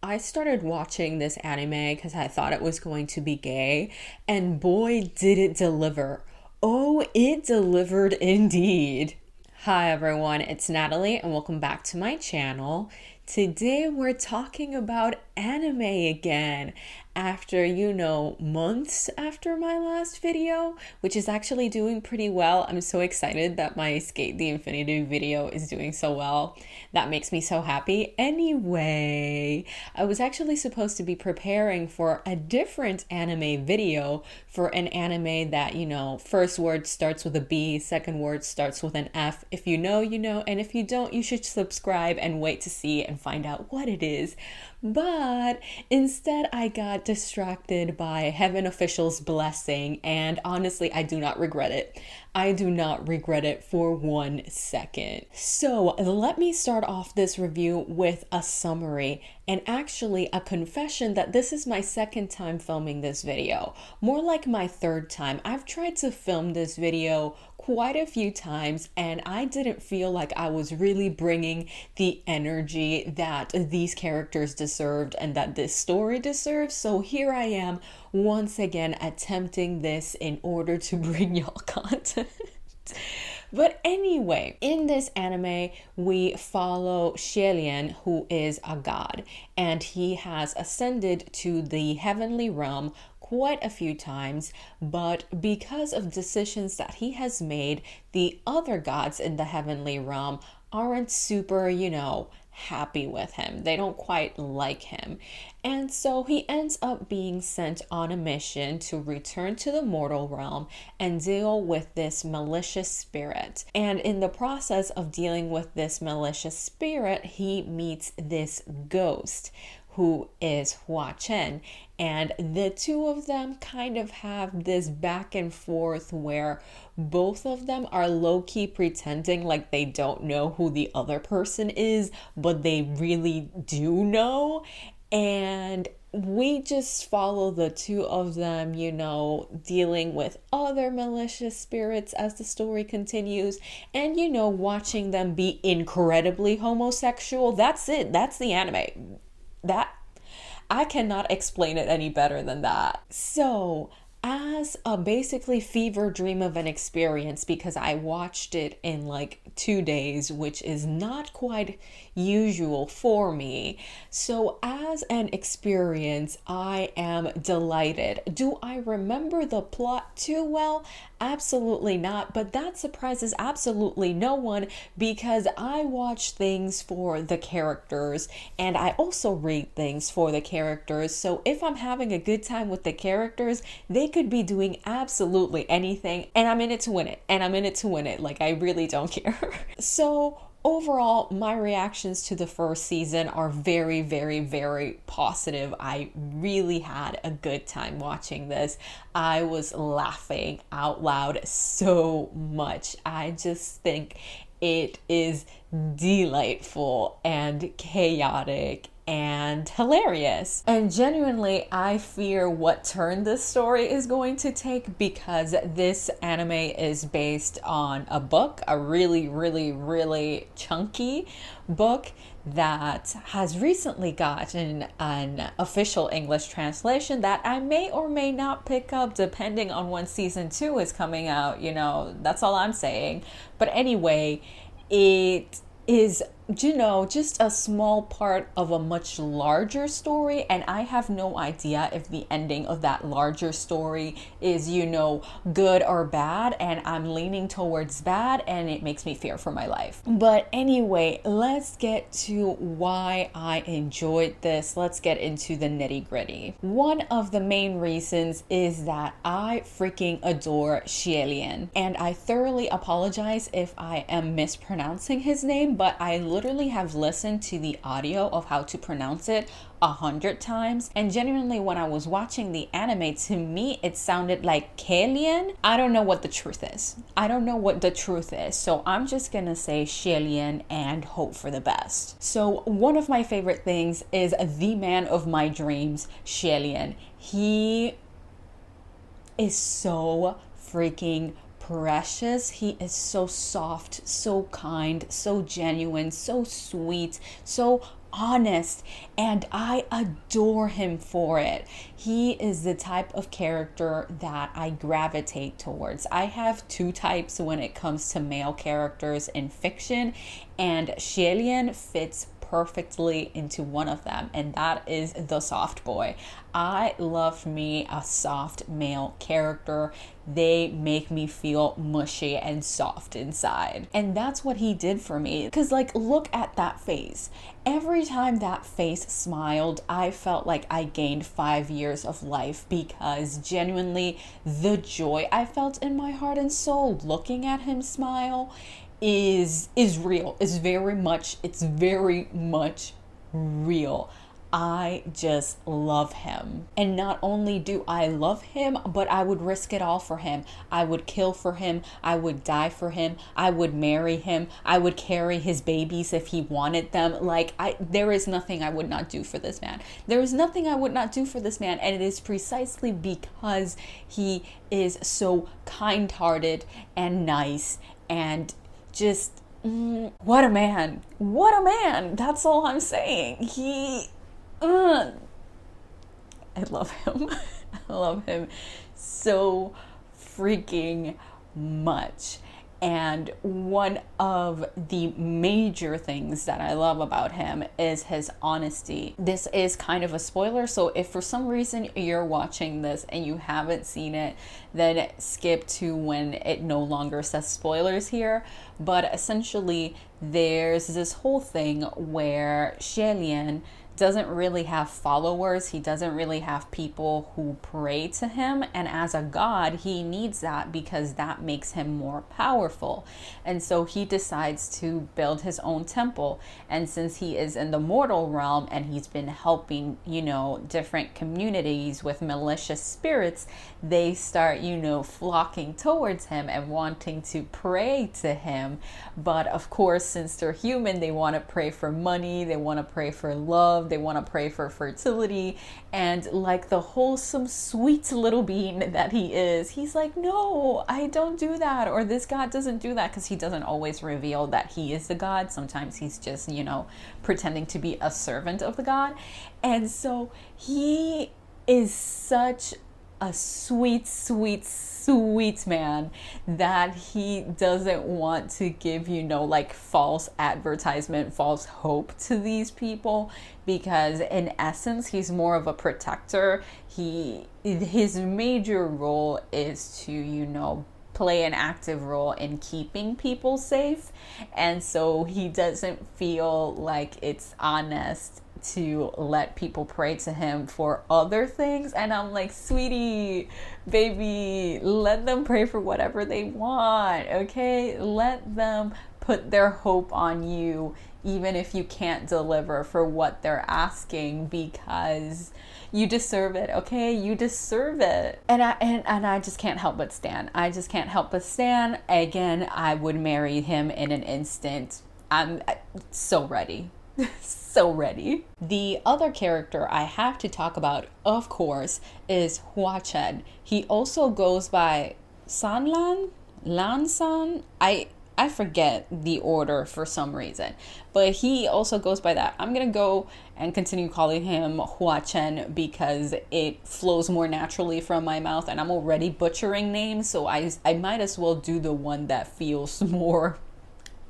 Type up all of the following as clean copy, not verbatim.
I started watching this anime because I thought it was going to be gay, and boy, did it deliver. Oh, it delivered indeed. Hi everyone, it's Natalie, and welcome back to my channel. Today we're talking about anime again after, months after my last video, which is actually doing pretty well. I'm so excited that my Skate the Infinity video is doing so well. That makes me so happy. Anyway, I was actually supposed to be preparing for a different anime video for an anime that, first word starts with a B, second word starts with an F. If you know, you know, and if you don't, you should subscribe and wait to see and find out what it is. But instead, I got distracted by heaven officials' blessing, and honestly, I do not regret it. I do not regret it for 1 second. So let me start off this review with a summary and actually a confession that this is my second time filming this video. More like my third time. I've tried to film this video quite a few times and I didn't feel like I was really bringing the energy that these characters deserved and that this story deserves. So here I am once again attempting this in order to bring y'all content. But anyway, in this anime, we follow Xie Lian, who is a god, and he has ascended to the heavenly realm quite a few times, but because of decisions that he has made, the other gods in the heavenly realm aren't super, happy with him. They don't quite like him. And so he ends up being sent on a mission to return to the mortal realm and deal with this malicious spirit. And in the process of dealing with this malicious spirit, he meets this ghost who is Huan Cheng. And the two of them kind of have this back and forth where both of them are low-key pretending like they don't know who the other person is, but they really do know. And we just follow the two of them, dealing with other malicious spirits as the story continues. And, watching them be incredibly homosexual. That's it. That's the anime. That I cannot explain it any better than that. So, as a basically fever dream of an experience, because I watched it in like 2 days, which is not quite usual for me. So as an experience, I am delighted. Do I remember the plot too well? Absolutely not, but that surprises absolutely no one because I watch things for the characters and I also read things for the characters. So if I'm having a good time with the characters, they could be doing absolutely anything and I'm in it to win it. Like, I really don't care. So overall, my reactions to the first season are very, very, very positive. I really had a good time watching this. I was laughing out loud so much. I just think it is delightful and chaotic and hilarious. And genuinely, I fear what turn this story is going to take because this anime is based on a book, a really, really, really chunky book that has recently gotten an official English translation that I may or may not pick up depending on when season 2 is coming out. That's all I'm saying. But anyway, it is just a small part of a much larger story, and I have no idea if the ending of that larger story is, good or bad, and I'm leaning towards bad, and it makes me fear for my life. But anyway, let's get to why I enjoyed this. Let's get into the nitty-gritty. One of the main reasons is that I freaking adore Xie Lian, and I thoroughly apologize if I am mispronouncing his name, but I literally have listened to the audio of how to pronounce it 100 times, and genuinely when I was watching the anime, to me it sounded like Xie Lian. I don't know what the truth is. So I'm just gonna say Xie Lian and hope for the best. So one of my favorite things is the man of my dreams, Xie Lian. He is so freaking precious. He is so soft, so kind, so genuine, so sweet, so honest, and I adore him for it. He is the type of character that I gravitate towards. I have two types when it comes to male characters in fiction, and Xie Lian fits perfectly into one of them, and that is the soft boy. I love me a soft male character. They make me feel mushy and soft inside. And that's what he did for me. Because, like, look at that face. Every time that face smiled, I felt like I gained 5 years of life, because genuinely the joy I felt in my heart and soul looking at him smile is real. It's very much real. I just love him. And not only do I love him, but I would risk it all for him. I would kill for him. I would die for him. I would marry him. I would carry his babies if he wanted them. There is nothing I would not do for this man. There is nothing I would not do for this man. And it is precisely because he is so kind-hearted and nice and just, what a man. What a man. That's all I'm saying. I love him. I love him so freaking much. And one of the major things that I love about him is his honesty. This is kind of a spoiler, so if for some reason you're watching this and you haven't seen it, then skip to when it no longer says spoilers here. But essentially, there's this whole thing where Xie Lian doesn't really have followers. He doesn't really have people who pray to him. And as a god, he needs that because that makes him more powerful. And so he decides to build his own temple. And since he is in the mortal realm and he's been helping, different communities with malicious spirits, they start, flocking towards him and wanting to pray to him. But of course, since they're human, they want to pray for money, they want to pray for love, they want to pray for fertility. And like the wholesome, sweet little being that he is, he's like, no, I don't do that. Or this God doesn't do that, because he doesn't always reveal that he is the God. Sometimes he's just, pretending to be a servant of the God. And so he is such a sweet, sweet, sweet man that he doesn't want to give, false advertisement, false hope to these people, because in essence, he's more of a protector. His major role is to, play an active role in keeping people safe. And so he doesn't feel like it's honest to let people pray to him for other things. And I'm like, sweetie, baby, let them pray for whatever they want, okay? Let them put their hope on you, even if you can't deliver for what they're asking, because you deserve it, okay? You deserve it. And I just can't help but stan. I just can't help but stan. Again, I would marry him in an instant. I'm so ready. So ready. The other character I have to talk about, of course, is Huan Cheng. He also goes by Sanlan? Lansan? I forget the order for some reason, but he also goes by that. I'm gonna go and continue calling him Huan Cheng because it flows more naturally from my mouth, and I'm already butchering names, so I might as well do the one that feels more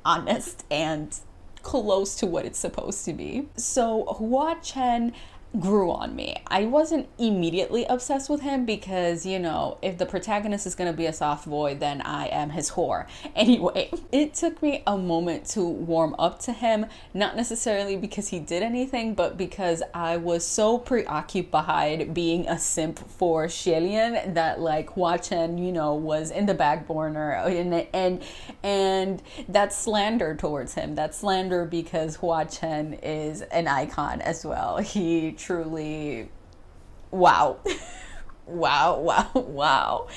honest and close to what it's supposed to be. So Huan Cheng grew on me. I wasn't immediately obsessed with him because, if the protagonist is going to be a soft boy, then I am his whore. Anyway, it took me a moment to warm up to him, not necessarily because he did anything, but because I was so preoccupied being a simp for Xie Lian that Huan Cheng, was in the back burner, and that's slander towards him. That's slander because Huan Cheng is an icon as well. He truly, wow. Wow.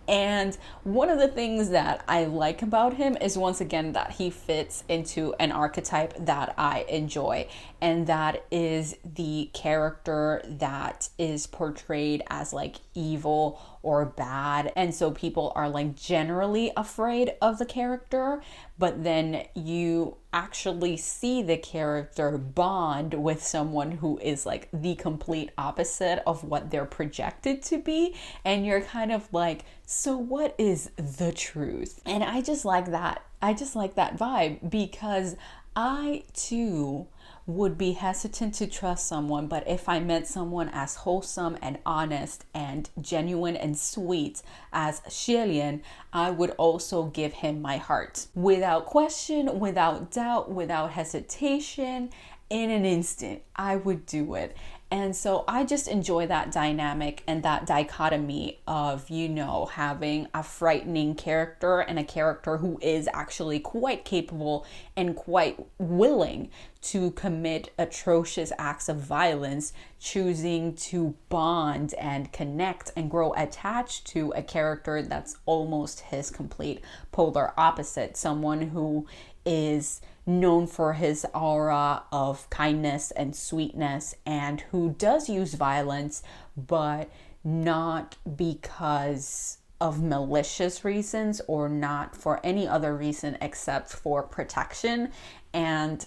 And one of the things that I like about him is, once again, that he fits into an archetype that I enjoy, and that is the character that is portrayed as evil or bad. And so people are generally afraid of the character, but then you actually see the character bond with someone who is like the complete opposite of what they're projected to be. And you're kind of like, so what is the truth? And I just like that. I just like that vibe, because I too would be hesitant to trust someone, but if I met someone as wholesome and honest and genuine and sweet as Xie Lian, I would also give him my heart without question, without doubt, without hesitation. In an instant, I would do it. And so I just enjoy that dynamic and that dichotomy of, you know, having a frightening character and a character who is actually quite capable and quite willing to commit atrocious acts of violence, choosing to bond and connect and grow attached to a character that's almost his complete polar opposite, someone who is known for his aura of kindness and sweetness, and who does use violence, but not because of malicious reasons or not for any other reason except for protection. And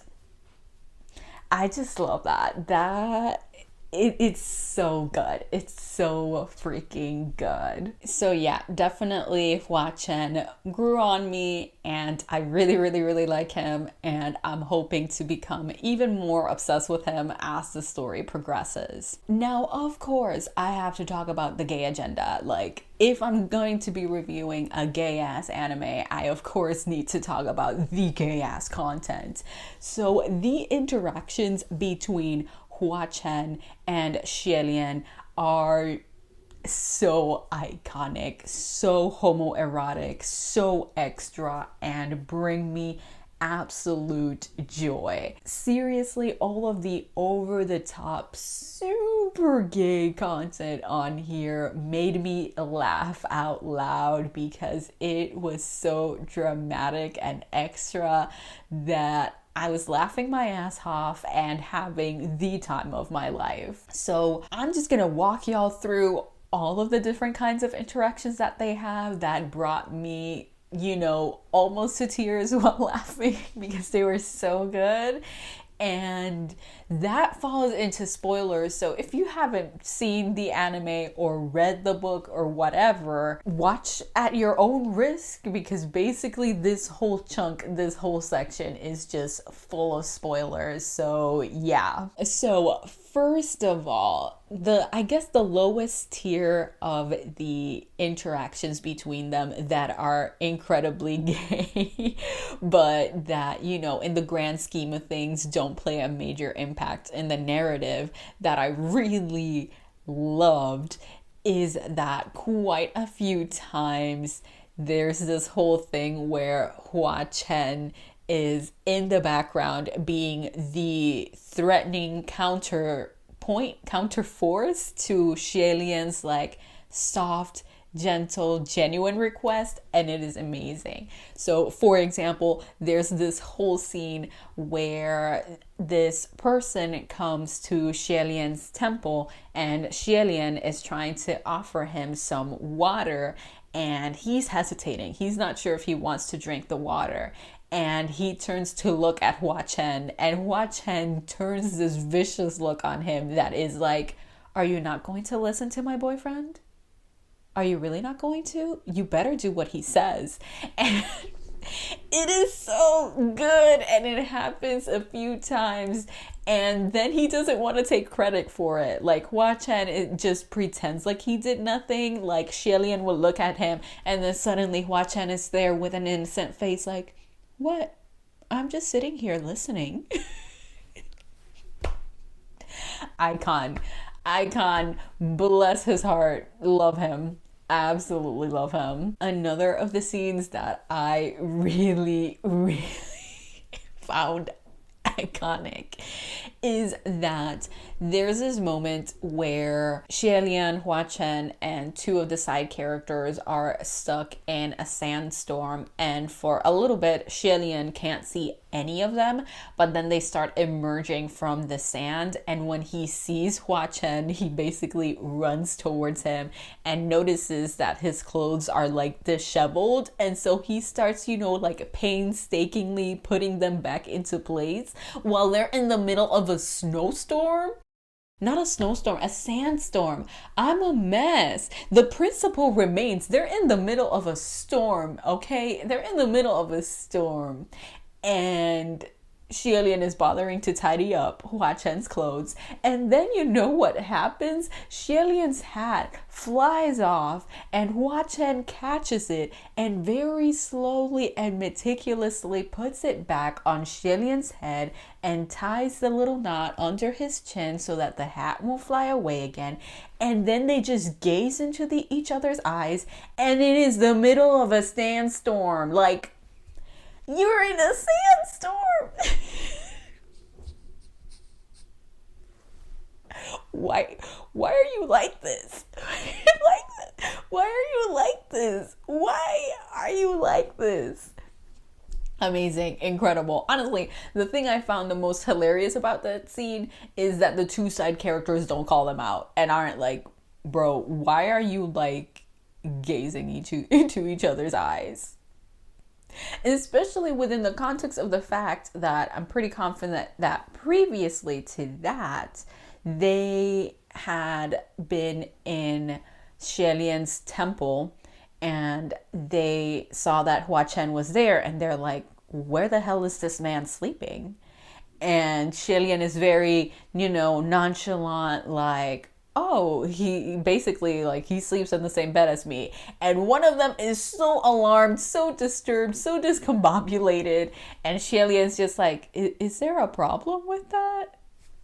I just love that. It's so good. It's so freaking good. So yeah, definitely Huan Cheng grew on me, and I really, really, really like him, and I'm hoping to become even more obsessed with him as the story progresses. Now, of course, I have to talk about the gay agenda. Like, if I'm going to be reviewing a gay-ass anime, I of course need to talk about the gay-ass content. So the interactions between Huan Cheng and Xie Lian are so iconic, so homoerotic, so extra, and bring me absolute joy. Seriously, all of the over-the-top, super gay content on here made me laugh out loud because it was so dramatic and extra that I was laughing my ass off and having the time of my life. So I'm just gonna walk y'all through all of the different kinds of interactions that they have that brought me, you know, almost to tears while laughing because they were so good. And that falls into spoilers. So if you haven't seen the anime or read the book or whatever, watch at your own risk, because basically this whole chunk, this whole section is just full of spoilers. So yeah. So first of all, I guess the lowest tier of the interactions between them that are incredibly gay, but that, you know, in the grand scheme of things don't play a major impact in the narrative, that I really loved, is that quite a few times there's this whole thing where Huan Cheng is in the background being the threatening counterforce to Xie Lian's like soft, gentle, genuine request, and it is amazing. So for example, there's this whole scene where this person comes to Xie Lian's temple, and Xie Lian is trying to offer him some water, and he's hesitating. He's not sure if he wants to drink the water. And he turns to look at Huan Cheng, and Huan Cheng turns this vicious look on him that is like, are you not going to listen to my boyfriend? Are you really not going to? You better do what he says. And it is so good, and it happens a few times, and then he doesn't want to take credit for it. Like, Huan Cheng, it just pretends like he did nothing. Like, Xie Lian will look at him, and then suddenly Huan Cheng is there with an innocent face like, what? I'm just sitting here listening. Icon. Bless his heart. Love him. Absolutely love him. Another of the scenes that I really, really found iconic is that there's this moment where Xie Lian, Huan Cheng, and two of the side characters are stuck in a sandstorm, and for a little bit, Xie Lian can't see any of them, but then they start emerging from the sand, and when he sees Huan Cheng, he basically runs towards him and notices that his clothes are like disheveled, and so he starts, like painstakingly putting them back into place while they're in the middle of a snowstorm. Not a snowstorm, a sandstorm. I'm a mess. The principle remains. They're in the middle of a storm, okay? They're in the middle of a storm. And Xie Lian is bothering to tidy up Huan Chen's clothes. And then you know what happens? Xie Lian's hat flies off and Huan Chen catches it and very slowly and meticulously puts it back on Xie Lian's head and ties the little knot under his chin so that the hat won't fly away again. And then they just gaze into each other's eyes, and it is the middle of a sandstorm. Like, you're in a sandstorm. Why are you like this? Why are you like this? Why are you like this? Amazing, incredible. Honestly, the thing I found the most hilarious about that scene is that the two side characters don't call them out and aren't like, bro, why are you like gazing into each other's eyes? Especially within the context of the fact that I'm pretty confident that previously to that, they had been in Xie Lian's temple and they saw that Huan Cheng was there and they're like, where the hell is this man sleeping? And Xie Lian is very, nonchalant, like, oh, he basically, like, he sleeps in the same bed as me. And one of them is so alarmed, so disturbed, so discombobulated. And Xie Lian's just like, is there a problem with that?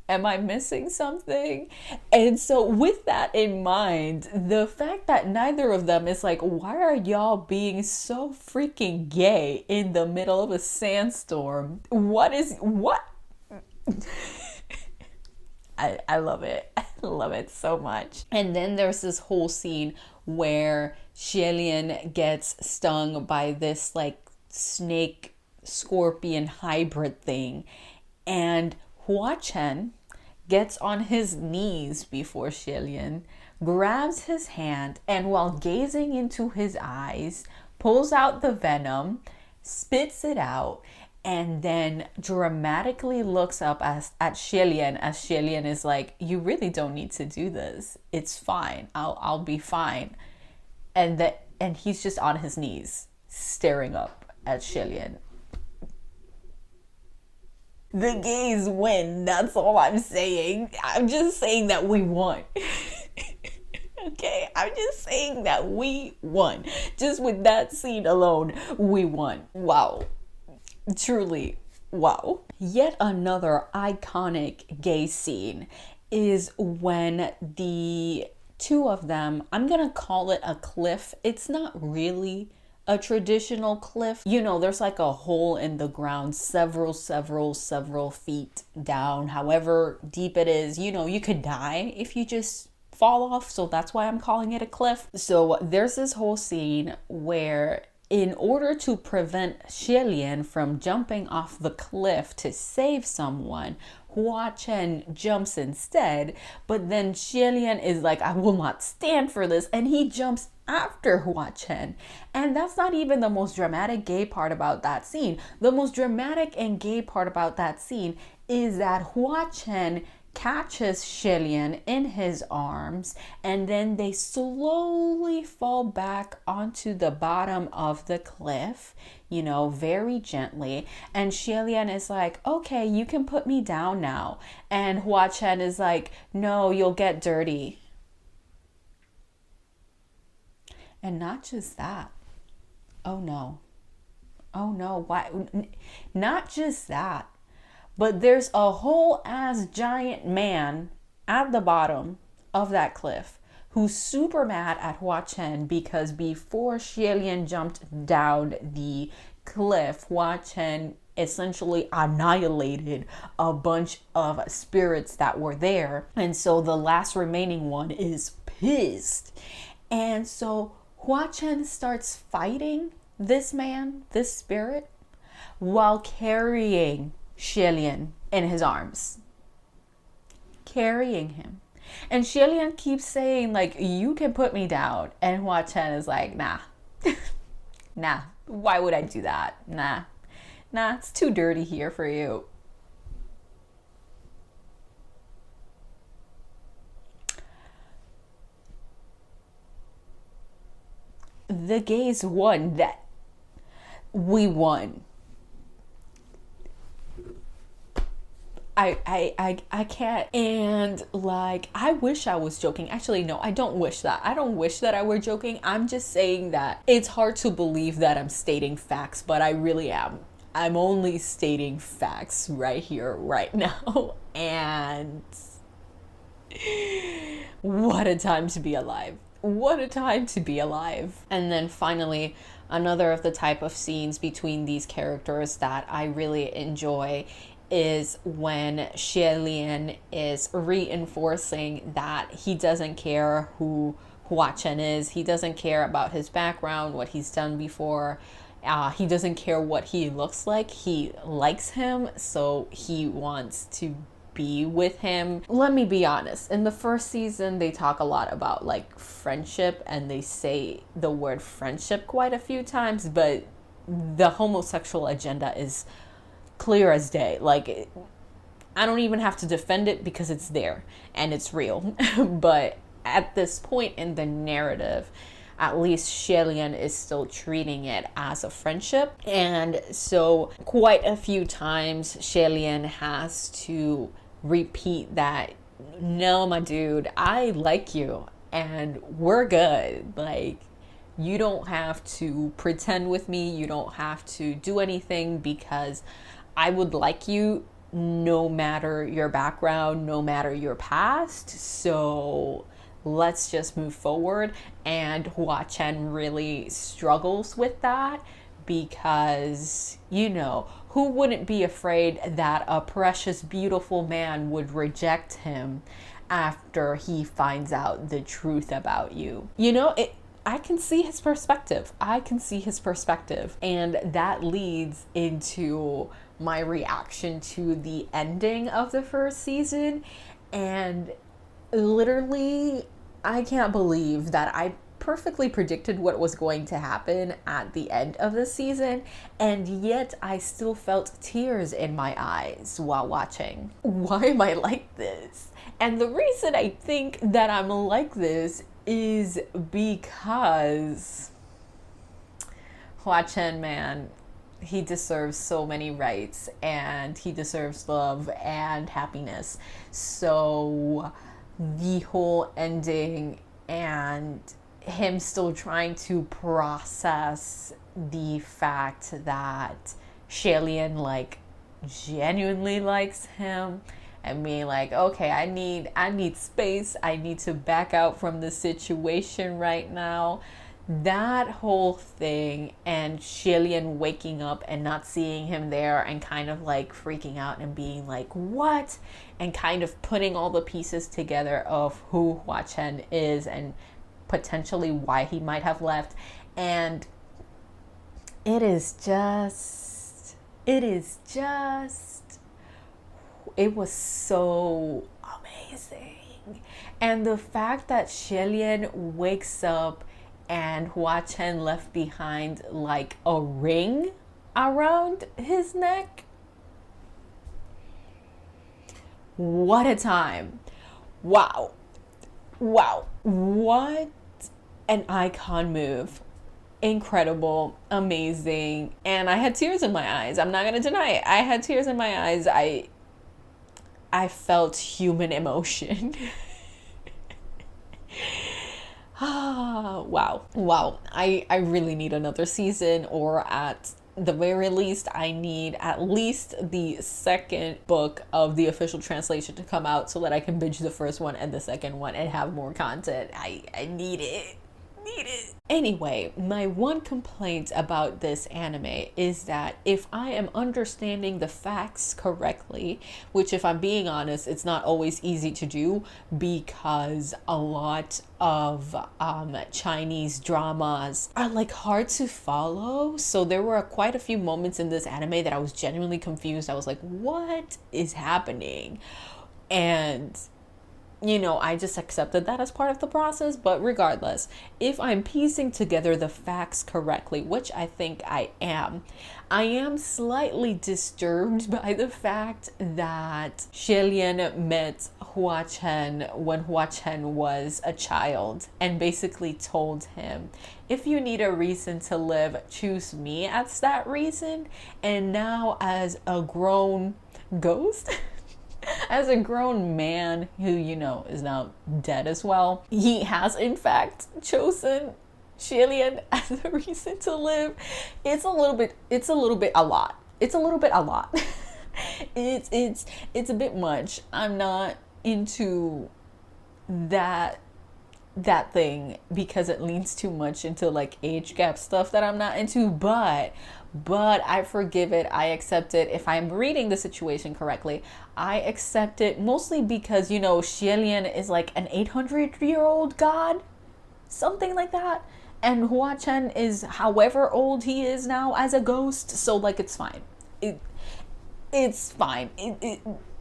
Am I missing something? And so with that in mind, the fact that neither of them is like, why are y'all being so freaking gay in the middle of a sandstorm? What? I love it. I love it so much. And then there's this whole scene where Xie Lian gets stung by this like snake scorpion hybrid thing. And Huan Cheng gets on his knees before Xie Lian, grabs his hand, and while gazing into his eyes, pulls out the venom, spits it out, and then dramatically looks up at Xie Lian as Xie Lian is like, you really don't need to do this. It's fine. I'll be fine. And he's just on his knees, staring up at Xie Lian. The gays win. That's all I'm saying. I'm just saying that we won. Okay? I'm just saying that we won. Just with that scene alone, we won. Wow. Truly, wow. Yet another iconic gay scene is when the two of them, I'm gonna call it a cliff. It's not really a traditional cliff. There's like a hole in the ground several feet down, however deep it is. You could die if you just fall off, so that's why I'm calling it a cliff. So there's this whole scene where in order to prevent Xie Lian from jumping off the cliff to save someone, Huan Cheng jumps instead, but then Xie Lian is like, I will not stand for this, and he jumps after Huan Cheng. And that's not even the most dramatic gay part about that scene. The most dramatic and gay part about that scene is that Huan Cheng catches Xie Lian in his arms, and then they slowly fall back onto the bottom of the cliff, very gently. And Xie Lian is like, okay, you can put me down now. And Huan Cheng is like, no, you'll get dirty. And not just that. Oh no. Why? Not just that. But there's a whole ass giant man at the bottom of that cliff who's super mad at Huan Cheng because before Xie Lian jumped down the cliff, Huan Cheng essentially annihilated a bunch of spirits that were there. And so the last remaining one is pissed. And so Huan Cheng starts fighting this man, this spirit, while carrying Xie Lian in his arms. Carrying him. And Xie Lian keeps saying, like, you can put me down. And Huan Cheng is like, nah. Nah. Why would I do that? Nah, it's too dirty here for you. The gays won. That we won. I can't. And like, I wish I was joking. Actually, no, I don't wish that. I don't wish that I were joking. I'm just saying that it's hard to believe that I'm stating facts, but I really am. I'm only stating facts right here, right now. And what a time to be alive. What a time to be alive. And then finally, another of the type of scenes between these characters that I really enjoy is when Xie Lian is reinforcing that he doesn't care who Huan Cheng is. He doesn't care about his background, what he's done before. He doesn't care what he looks like. He likes him, so he wants to be with him. Let me be honest. In the first season, they talk a lot about like friendship, and they say the word friendship quite a few times, but the homosexual agenda is clear as day. Like, I don't even have to defend it because it's there and it's real. But at this point in the narrative, at least Xie Lian is still treating it as a friendship. And so quite a few times Xie Lian has to repeat that, no, my dude, I like you and we're good. Like, you don't have to pretend with me. You don't have to do anything, because I would like you no matter your background, no matter your past. So let's just move forward. And Huan Cheng really struggles with that because, you know, who wouldn't be afraid that a precious, beautiful man would reject him after he finds out the truth about you? You know, I can see his perspective. And that leads into my reaction to the ending of the first season. And literally, I can't believe that I perfectly predicted what was going to happen at the end of the season, and yet I still felt tears in my eyes while watching. Why am I like this? And the reason I think that I'm like this is because Huan Cheng, man, he deserves so many rights, and he deserves love and happiness. So the whole ending and him still trying to process the fact that Xie Lian like genuinely likes him, and being like, okay, I need space, I need to back out from the situation right now. That whole thing, and Xie Lian waking up and not seeing him there and kind of like freaking out and being like, what? And kind of putting all the pieces together of who Huan Cheng is and potentially why he might have left. And it was so amazing. And the fact that Xie Lian wakes up and Huan Cheng left behind like a ring around his neck. What a time. Wow. What an icon move. Incredible, amazing. And I had tears in my eyes. I'm not going to deny it. I had tears in my eyes. I felt human emotion. Wow. I really need another season, or at the very least, I need at least the second book of the official translation to come out so that I can binge the first one and the second one and have more content. I need it. Anyway, my one complaint about this anime is that if I am understanding the facts correctly, which if I'm being honest, it's not always easy to do because a lot of Chinese dramas are like hard to follow. So there were quite a few moments in this anime that I was genuinely confused. I was like, what is happening? And I just accepted that as part of the process. But regardless, if I'm piecing together the facts correctly, which I think I am slightly disturbed by the fact that Xie Lian met Huan Cheng when Huan Cheng was a child and basically told him, if you need a reason to live, choose me as that reason. And now as a grown ghost, as a grown man who, is now dead as well, he has in fact chosen Xie Lian as a reason to live. It's a little bit a lot. It's a bit much. I'm not into that thing because it leans too much into like age gap stuff that I'm not into, but I forgive it. I accept it. If I'm reading the situation correctly, I accept it mostly because, Xie Lian is like an 800-year-old god, something like that. And Huan Chen is however old he is now as a ghost. So like, it's fine. It's fine.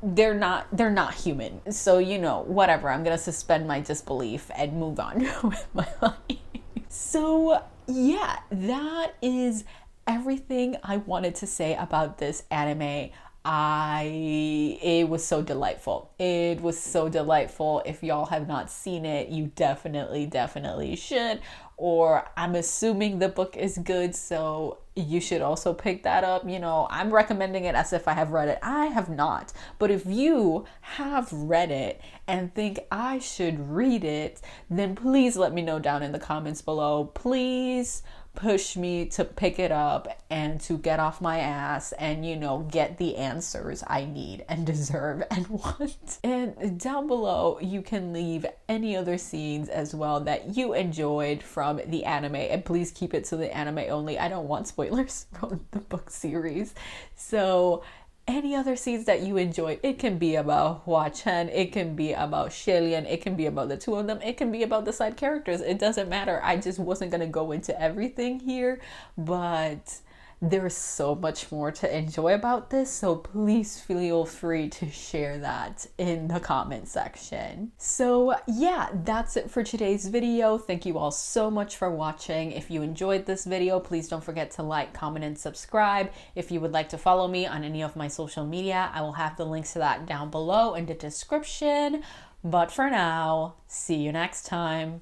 They're not human. So, whatever. I'm going to suspend my disbelief and move on with my life. So yeah, that is everything I wanted to say about this anime. It was so delightful. It was so delightful. If y'all have not seen it, you definitely should. Or I'm assuming the book is good, so you should also pick that up. I'm recommending it as if I have read it. I have not. But if you have read it and think I should read it, then please let me know down in the comments below. Please push me to pick it up and to get off my ass and get the answers I need and deserve and want. And down below you can leave any other scenes as well that you enjoyed from the anime, and please keep it to the anime only. I don't want spoilers from the book series. So any other scenes that you enjoyed, it can be about Huan Cheng, it can be about Xie Lian, it can be about the two of them, it can be about the side characters. It doesn't matter. I just wasn't going to go into everything here, but there's so much more to enjoy about this, so please feel free to share that in the comment section. So yeah, that's it for today's video. Thank you all so much for watching. If you enjoyed this video, please don't forget to like, comment, and subscribe. If you would like to follow me on any of my social media, I will have the links to that down below in the description. But for now, see you next time.